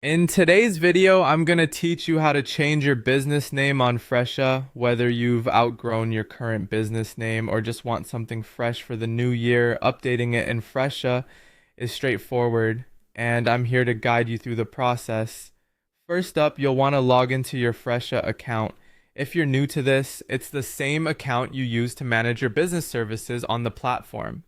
In today's video, I'm going to teach you how to change your business name on Fresha, whether you've outgrown your current business name or just want something fresh for the new year. Updating it in Fresha is straightforward, and I'm here to guide you through the process. First up, you'll want to log into your Fresha account. If you're new to this, it's the same account you use to manage your business services on the platform.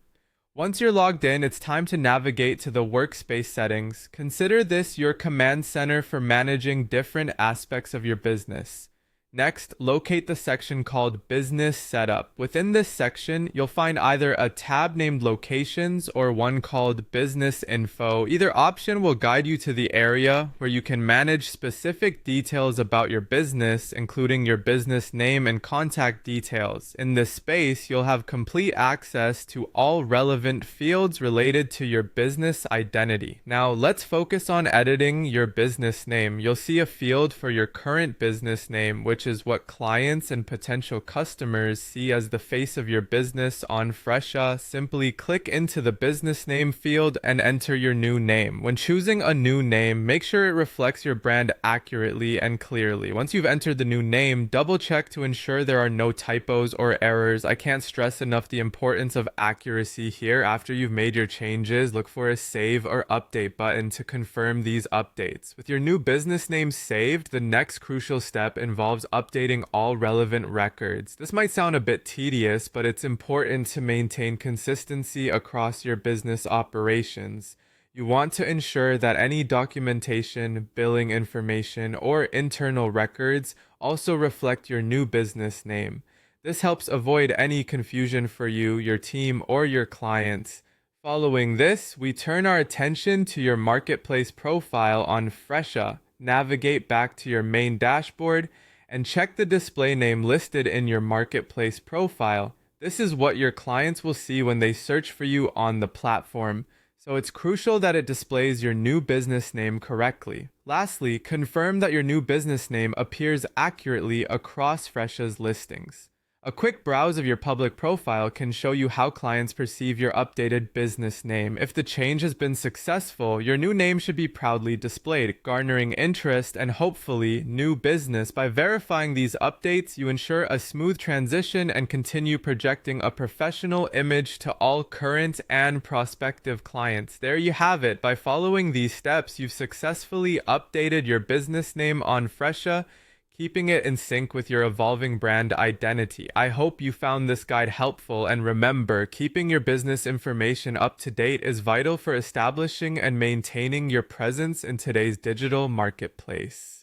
Once you're logged in, it's time to navigate to the workspace settings. Consider this your command center for managing different aspects of your business. Next, locate the section called Business Setup. Within this section, you'll find either a tab named Locations or one called Business Info. Either option will guide you to the area where you can manage specific details about your business, including your business name and contact details. In this space, you'll have complete access to all relevant fields related to your business identity. Now, let's focus on editing your business name. You'll see a field for your current business name, which is what clients and potential customers see as the face of your business on Fresha. Simply click into the business name field and enter your new name. When choosing a new name, make sure it reflects your brand accurately and clearly. Once you've entered the new name, double check to ensure there are no typos or errors. I can't stress enough the importance of accuracy here. After you've made your changes, look for a save or update button to confirm these updates. With your new business name saved, the next crucial step involves updating all relevant records. This might sound a bit tedious, but it's important to maintain consistency across your business operations. You want to ensure that any documentation, billing information, or internal records also reflect your new business name. This helps avoid any confusion for you, your team, or your clients. Following this, we turn our attention to your marketplace profile on Fresha. Navigate back to your main dashboard and check the display name listed in your marketplace profile. This is what your clients will see when they search for you on the platform, so it's crucial that it displays your new business name correctly. Lastly, confirm that your new business name appears accurately across Fresha's listings. A quick browse of your public profile can show you how clients perceive your updated business name. If the change has been successful, your new name should be proudly displayed, garnering interest and hopefully new business. By verifying these updates, you ensure a smooth transition and continue projecting a professional image to all current and prospective clients. There you have it. By following these steps, you've successfully updated your business name on Fresha, keeping it in sync with your evolving brand identity. I hope you found this guide helpful, and remember, keeping your business information up to date is vital for establishing and maintaining your presence in today's digital marketplace.